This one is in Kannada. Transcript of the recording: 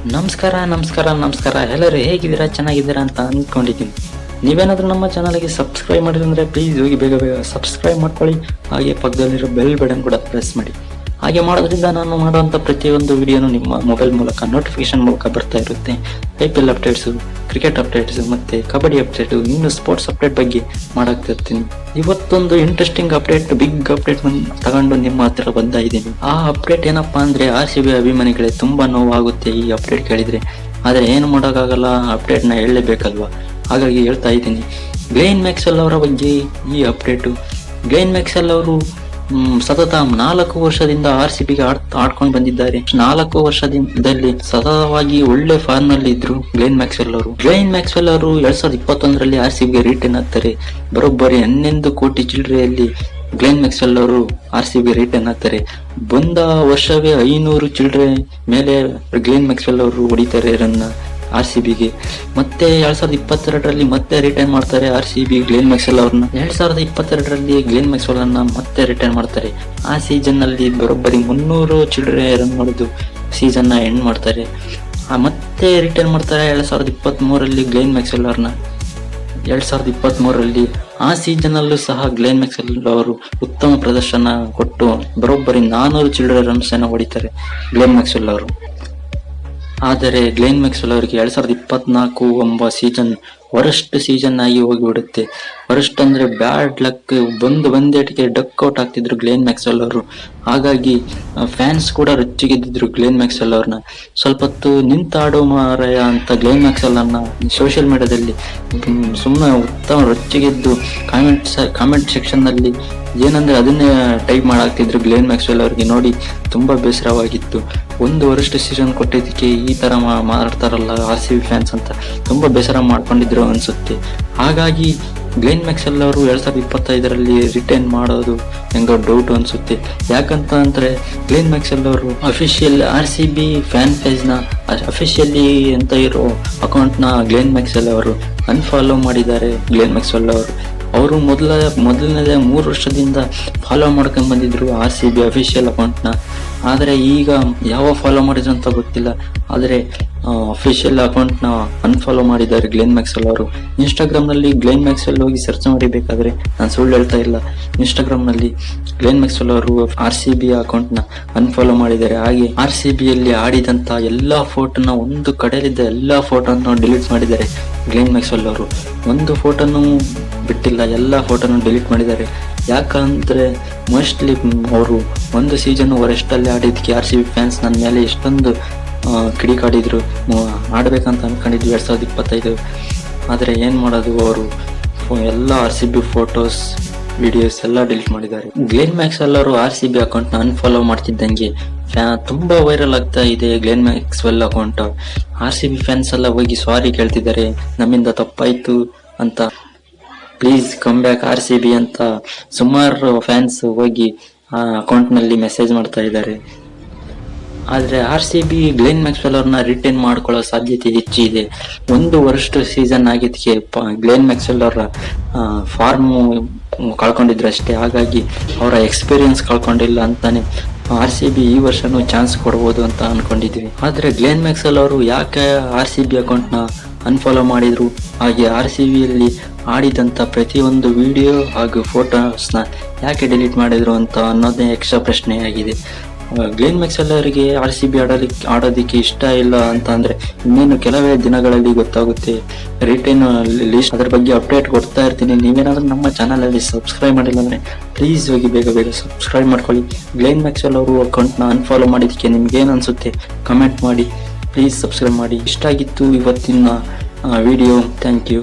ನಮಸ್ಕಾರ ಎಲ್ಲರೂ ಹೇಗಿದ್ದೀರಾ, ಚೆನ್ನಾಗಿದ್ದೀರಾ ಅಂತ ಅಂದ್ಕೊಂಡಿದ್ದೀನಿ. ನೀವೇನಾದರೂ ನಮ್ಮ ಚಾನಲ್ಗೆ ಸಬ್ಸ್ಕ್ರೈಬ್ ಮಾಡಿದ್ರೆ ಪ್ಲೀಸ್ ಹೋಗಿ ಬೇಗ ಸಬ್ಸ್ಕ್ರೈಬ್ ಮಾಡ್ಕೊಳ್ಳಿ. ಹಾಗೆ ಪಕ್ಕದಲ್ಲಿರೋ ಬೆಲ್ ಬಟನ್ ಕೂಡ ಪ್ರೆಸ್ ಮಾಡಿ. ಹಾಗೆ ಮಾಡೋದ್ರಿಂದ ನಾನು ಮಾಡುವಂಥ ಪ್ರತಿಯೊಂದು ವಿಡಿಯೋನು ನಿಮ್ಮ ಮೊಬೈಲ್ ಮೂಲಕ ನೋಟಿಫಿಕೇಶನ್ ಮೂಲಕ ಬರ್ತಾ ಇರುತ್ತೆ. IPL ಅಪ್ಡೇಟ್ಸು, ಕ್ರಿಕೆಟ್ ಅಪ್ಡೇಟ್ಸು ಮತ್ತು ಕಬಡ್ಡಿ ಅಪ್ಡೇಟು, ಇನ್ನು ಸ್ಪೋರ್ಟ್ಸ್ ಅಪ್ಡೇಟ್ ಬಗ್ಗೆ ಮಾಡಾಕ್ತಿರ್ತೀನಿ. ಇವತ್ತೊಂದು ಇಂಟ್ರೆಸ್ಟಿಂಗ್ ಅಪ್ಡೇಟ್, ಬಿಗ್ ಅಪ್ಡೇಟ್ ತಗೊಂಡು ನಿಮ್ಮ ಹತ್ರ ಬಂದ ಇದ್ದೀನಿ. ಆ ಅಪ್ಡೇಟ್ ಏನಪ್ಪಾ ಅಂದರೆ RCB ಅಭಿಮಾನಿಗಳೇ ತುಂಬ ನೋವಾಗುತ್ತೆ ಈ ಅಪ್ಡೇಟ್ ಕೇಳಿದರೆ. ಆದರೆ ಏನು ಮಾಡೋಕ್ಕಾಗಲ್ಲ, ಅಪ್ಡೇಟ್ನ ಹೇಳಲೇಬೇಕಲ್ವ, ಹಾಗಾಗಿ ಹೇಳ್ತಾ ಇದ್ದೀನಿ. ಗ್ಲೇನ್ ಮ್ಯಾಕ್ಸ್ವೆಲ್ ಅವರ ಬಗ್ಗೆ ಈ ಅಪ್ಡೇಟು. ಗ್ಲೇನ್ ಮ್ಯಾಕ್ಸ್ವೆಲ್ ಅವರು ಸತತ 4 ವರ್ಷದಿಂದ RCBಗೆ ಆಡ್ಕೊಂಡು ಬಂದಿದ್ದಾರೆ. 4 ವರ್ಷದಲ್ಲಿ ಸತತವಾಗಿ ಒಳ್ಳೆ ಫಾರ್ಮ್ ನಲ್ಲಿ ಇದ್ರು ಗ್ಲೇನ್ ಮ್ಯಾಕ್ಸ್ವೆಲ್ ಅವರು. 2021ರಲ್ಲಿ RCBಗೆ ರಿಟರ್ನ್ ಆಗ್ತಾರೆ. ಬರೋಬ್ಬರಿ 11 ಕೋಟಿ ಚಿಲ್ಲರೆಯಲ್ಲಿ ಗ್ಲೇನ್ ಮ್ಯಾಕ್ಸ್ವೆಲ್ ಅವರು RCBಗೆ ರಿಟರ್ನ್ ಆಗ್ತಾರೆ. ಬಂದ ವರ್ಷವೇ 500 ಚಿಲ್ಲರೆ ಮೇಲೆ ಗ್ಲೇನ್ ಮ್ಯಾಕ್ಸ್ವೆಲ್ ಅವರು ಹೊಡಿತಾರೆ ರನ್ನ RCBಗೆ. ಮತ್ತೆ 2022ರಲ್ಲಿ ಮತ್ತೆ ರಿಟರ್ನ್ ಮಾಡ್ತಾರೆ RCB ಗ್ಲೇನ್ ಮ್ಯಾಕ್ಸ್ವೆಲ್ ಅವ್ರನ್ನ. 2022ರಲ್ಲಿ ಗ್ಲೇನ್ ಮ್ಯಾಕ್ಸ್ವೆಲ್ ಅನ್ನ ಮತ್ತೆ ರಿಟರ್ನ್ ಮಾಡ್ತಾರೆ. ಆ ಸೀಸನ್ ನಲ್ಲಿ ಬರೋಬ್ಬರಿ 300 ಚಿಲ್ಲರೆ ರನ್ ಹೊಡೆದು ಸೀಸನ್ ನ ಎಂಡ್ ಮಾಡ್ತಾರೆ. ಮತ್ತೆ ರಿಟರ್ನ್ ಮಾಡ್ತಾರೆ 2023ರಲ್ಲಿ ಗ್ಲೇನ್ ಮ್ಯಾಕ್ಸ್ವೆಲ್ ಅವ್ರನ್ನ. 2023ರಲ್ಲಿ ಆ ಸೀಸನ್ ಅಲ್ಲೂ ಸಹ ಗ್ಲೇನ್ ಮ್ಯಾಕ್ಸ್ವೆಲ್ ಅವರು ಉತ್ತಮ ಪ್ರದರ್ಶನ ಕೊಟ್ಟು ಬರೋಬ್ಬರಿ 400 ಚಿಲ್ಲರೆ ರನ್ಸ್ ಅನ್ನು ಹೊಡಿತಾರೆ ಗ್ಲೇನ್ ಮ್ಯಾಕ್ಸ್ವೆಲ್ ಅವರು. ಆದರೆ ಗ್ಲೇನ್ ಮ್ಯಾಕ್ಸ್ವೆಲ್ ಅವರಿಗೆ 2024 ಸೀಸನ್ ವರಸ್ಟ್ ಸೀಸನ್ ಆಗಿ ಹೋಗಿಬಿಡುತ್ತೆ. ವರಸ್ಟ್ ಅಂದ್ರೆ ಬ್ಯಾಡ್ ಲಕ್. ಬಂದೇಟಿಗೆ ಡಕ್ ಔಟ್ ಆಗ್ತಿದ್ರು ಗ್ಲೇನ್ ಮ್ಯಾಕ್ಸ್ವೆಲ್ ಅವರು. ಹಾಗಾಗಿ ಫ್ಯಾನ್ಸ್ ಕೂಡ ರೊಚ್ಚಿಗೆದ್ದಿದ್ರು ಗ್ಲೇನ್ ಮ್ಯಾಕ್ಸ್ವೆಲ್ ಅವ್ರನ್ನ. ಸ್ವಲ್ಪ ಹೊತ್ತು ನಿಂತಾಡೋ ಮಾರಾಯ ಅಂತ ಗ್ಲೇನ್ ಮ್ಯಾಕ್ಸ್ವೆಲ್ ಅನ್ನ ಸೋಷಿಯಲ್ ಮೀಡಿಯಾದಲ್ಲಿ ಸುಮ್ಮನೆ ಉತ್ತಮ ರೊಚ್ಚಿಗೆದ್ದು ಕಾಮೆಂಟ್ ಸೆಕ್ಷನ್ ನಲ್ಲಿ ಏನಂದ್ರೆ ಅದನ್ನೇ ಟೈಪ್ ಮಾಡಾಕ್ತಿದ್ರು ಗ್ಲೇನ್ ಮ್ಯಾಕ್ಸ್ವೆಲ್ ಅವ್ರಿಗೆ. ನೋಡಿ ತುಂಬಾ ಬೇಸರವಾಗಿತ್ತು. ಒಂದು ವರಷ್ಟು ಸೀಸನ್ ಕೊಟ್ಟಿದ್ದಕ್ಕೆ ಈ ತರ ಮಾತಾಡ್ತಾರಲ್ಲ RCB ಫ್ಯಾನ್ಸ್ ಅಂತ ತುಂಬಾ ಬೇಸರ ಮಾಡ್ಕೊಂಡಿದ್ರು ಅನ್ಸುತ್ತೆ. ಹಾಗಾಗಿ ಗ್ಲೇನ್ ಮ್ಯಾಕ್ಸ್ವೆಲ್ ಅವರು 2025ರಲ್ಲಿ ರಿಟರ್ನ್ ಮಾಡೋದು ಹೆಂಗೋ ಡೌಟ್ ಅನ್ಸುತ್ತೆ. ಯಾಕಂತ ಅಂದ್ರೆ ಗ್ಲೇನ್ ಮ್ಯಾಕ್ಸ್ವೆಲ್ ಅವರು ಅಫಿಷಿಯಲ್ RCB ಫ್ಯಾನ್ ಪೇಜ್ ನ ಅಫಿಷಿಯಲಿ ಅಂತ ಇರೋ ಅಕೌಂಟ್ ನ ಗ್ಲೇನ್ ಮ್ಯಾಕ್ಸ್ವೆಲ್ ಅವರು ಅನ್ಫಾಲೋ ಮಾಡಿದ್ದಾರೆ. ಗ್ಲೇನ್ ಮ್ಯಾಕ್ಸ್ವೆಲ್ ಅವರು ಮೊದಲನೇದೇ 3 ವರ್ಷದಿಂದ ಫಾಲೋ ಮಾಡ್ಕೊಂಡ್ ಬಂದಿದ್ರು RCB ಅಫಿಷಿಯಲ್ ಅಕೌಂಟ್ ನ. ಆದರೆ ಈಗ ಯಾವ ಫಾಲೋ ಮಾಡಿದ್ರು ಅಂತ ಗೊತ್ತಿಲ್ಲ. ಆದರೆ ಅಫಿಷಿಯಲ್ ಅಕೌಂಟ್ ನ ಅನ್ಫಾಲೋ ಮಾಡಿದ್ದಾರೆ ಗ್ಲೇನ್ ಮ್ಯಾಕ್ಸ್ವೆಲ್ ಅವರು. ಇನ್ಸ್ಟಾಗ್ರಾಮ್ ನಲ್ಲಿ ಗ್ಲೇನ್ ಮ್ಯಾಕ್ಸ್ವೆಲ್ ಹೋಗಿ ಸರ್ಚ್ ಮಾಡಿಬೇಕಾದ್ರೆ ನಾನು ಸುಳ್ಳು ಹೇಳ್ತಾ ಇಲ್ಲ. ಇನ್ಸ್ಟಾಗ್ರಾಮ್ ನಲ್ಲಿ ಗ್ಲೇನ್ ಮ್ಯಾಕ್ಸ್ವೆಲ್ ಅವರು RCB ಅಕೌಂಟ್ ನ ಅನ್ಫಾಲೋ ಮಾಡಿದ್ದಾರೆ. ಹಾಗೆ RCBಯಲ್ಲಿ ಆಡಿದಂತ ಎಲ್ಲಾ ಫೋಟೋನ, ಒಂದು ಕಡೆಯಲ್ಲಿದ್ದ ಎಲ್ಲಾ ಫೋಟೋನ ಡಿಲೀಟ್ ಮಾಡಿದ್ದಾರೆ ಗ್ಲೇನ್ ಮ್ಯಾಕ್ಸ್ವೆಲ್ ಅವರು. ಒಂದು ಫೋಟೋನು ಬಿಟ್ಟಿಲ್ಲ, ಎಲ್ಲಾ ಫೋಟೋನು ಡಿಲೀಟ್ ಮಾಡಿದ್ದಾರೆ. ಯಾಕಂದ್ರೆ ಮೋಸ್ಟ್ಲಿ ಅವರು ಒಂದು ಸೀಸನ್ ವರೆಸ್ಟಲ್ಲಿ ಆಡಿದ್ದಕ್ಕೆ RCB ಫ್ಯಾನ್ಸ್ ನನ್ನ ಮೇಲೆ ಎಷ್ಟೊಂದು ಕಿಡಿಕಾಡಿದ್ರು. ಆಡ್ಬೇಕಂತ ಅನ್ಕೊಂಡಿದ್ವಿ 2025. ಆದರೆ ಏನ್ ಮಾಡೋದು, ಅವರು ಎಲ್ಲ RCB ಫೋಟೋಸ್, ವಿಡಿಯೋಸ್ ಎಲ್ಲ ಡಿಲೀಟ್ ಮಾಡಿದ್ದಾರೆ. ಗ್ಲೇನ್ ಮ್ಯಾಕ್ಸ್ವೆಲ್ ಅವರು RCB ಅಕೌಂಟ್ ನ ಅನ್ಫಾಲೋ ಮಾಡ್ತಿದ್ದಂಗೆ ತುಂಬಾ ವೈರಲ್ ಆಗ್ತಾ ಇದೆ Glenn Maxwell account. RCB fans ಎಲ್ಲ ಹೋಗಿ ಸಾರಿ ಕೇಳ್ತಿದ್ದಾರೆ, ನಮ್ಮಿಂದ ತಪ್ಪಾಯ್ತು ಅಂತ, ಪ್ಲೀಸ್ ಕಮ್ ಬ್ಯಾಕ್ RCB ಅಂತ ಸುಮಾರು ಫ್ಯಾನ್ಸ್ ಹೋಗಿ ಆ ಅಕೌಂಟ್ ನಲ್ಲಿ ಮೆಸೇಜ್ ಮಾಡ್ತಾ ಇದ್ದಾರೆ. ಆದ್ರೆ RCB ಗ್ಲೇನ್ ಮ್ಯಾಕ್ಸ್ವೆಲ್ ಅವ್ರನ್ನ ರಿಟರ್ನ್ ಮಾಡ್ಕೊಳ್ಳೋ ಸಾಧ್ಯತೆ ಹೆಚ್ಚಿದೆ. ಒಂದು ವರ್ಷ ಸೀಸನ್ ಆಗಿದ್ದಕ್ಕೆ ಗ್ಲೇನ್ ಮ್ಯಾಕ್ಸ್ವೆಲ್ ಅವರ ಫಾರ್ಮ್ ಕಳ್ಕೊಂಡಿದ್ರು ಅಷ್ಟೇ. ಹಾಗಾಗಿ ಅವರ ಎಕ್ಸ್ಪೀರಿಯನ್ಸ್ ಕಳ್ಕೊಂಡಿಲ್ಲ ಅಂತಾನೆ RCB ಈ ವರ್ಷನೂ ಚಾನ್ಸ್ ಕೊಡ್ಬೋದು ಅಂತ ಅನ್ಕೊಂಡಿದ್ವಿ. ಆದ್ರೆ ಗ್ಲೇನ್ ಮ್ಯಾಕ್ಸ್ವೆಲ್ ಅವರು ಯಾಕೆ RCB ಅಕೌಂಟ್ ನ ಅನ್ಫಾಲೋ ಮಾಡಿದ್ರು, ಹಾಗೆ RCBಯಲ್ಲಿ ಆಡಿದಂತ ಪ್ರತಿಯೊಂದು ವಿಡಿಯೋ ಹಾಗೂ ಫೋಟೋಸ್ನ ಯಾಕೆ ಡಿಲೀಟ್ ಮಾಡಿದ್ರು ಅಂತ ಅನ್ನೋದೇ ಯಕ್ಷ ಪ್ರಶ್ನೆಯಾಗಿದೆ. ಗ್ಲೇನ್ ಮ್ಯಾಕ್ಸ್ವೆಲ್ ಅವರಿಗೆ RCB ಆಡೋದಿಕ್ಕೆ ಇಷ್ಟ ಇಲ್ಲ ಅಂತ ಅಂದ್ರೆ ಇನ್ನೇನು ಕೆಲವೇ ದಿನಗಳಲ್ಲಿ ಗೊತ್ತಾಗುತ್ತೆ. ರಿಟರ್ನ್ ಲಿಸ್ಟ್ ಅದ್ರ ಬಗ್ಗೆ ಅಪ್ಡೇಟ್ ಕೊಡ್ತಾ ಇರ್ತೀನಿ. ನೀವೇನಾದ್ರೂ ನಮ್ಮ ಚಾನಲ್ ಅಲ್ಲಿ ಸಬ್ಸ್ಕ್ರೈಬ್ ಮಾಡಿಲ್ಲ ಅಂದ್ರೆ ಪ್ಲೀಸ್ ಹೋಗಿ ಬೇಗ ಸಬ್ಸ್ಕ್ರೈಬ್ ಮಾಡ್ಕೊಳ್ಳಿ. ಗ್ಲೇನ್ ಮ್ಯಾಕ್ಸ್ವೆಲ್ ಅವರು ಅಕೌಂಟ್ ನ ಅನ್ಫಾಲೋ ಮಾಡಿದಕ್ಕೆ ನಿಮ್ಗೆ ಏನ್ ಅನ್ಸುತ್ತೆ ಕಮೆಂಟ್ ಮಾಡಿ. ಪ್ಲೀಸ್ ಸಬ್ಸ್ಕ್ರೈಬ್ ಮಾಡಿ. ಇಷ್ಟ ಆಗಿತ್ತು ಇವತ್ತಿನ ವಿಡಿಯೋ. Thank you.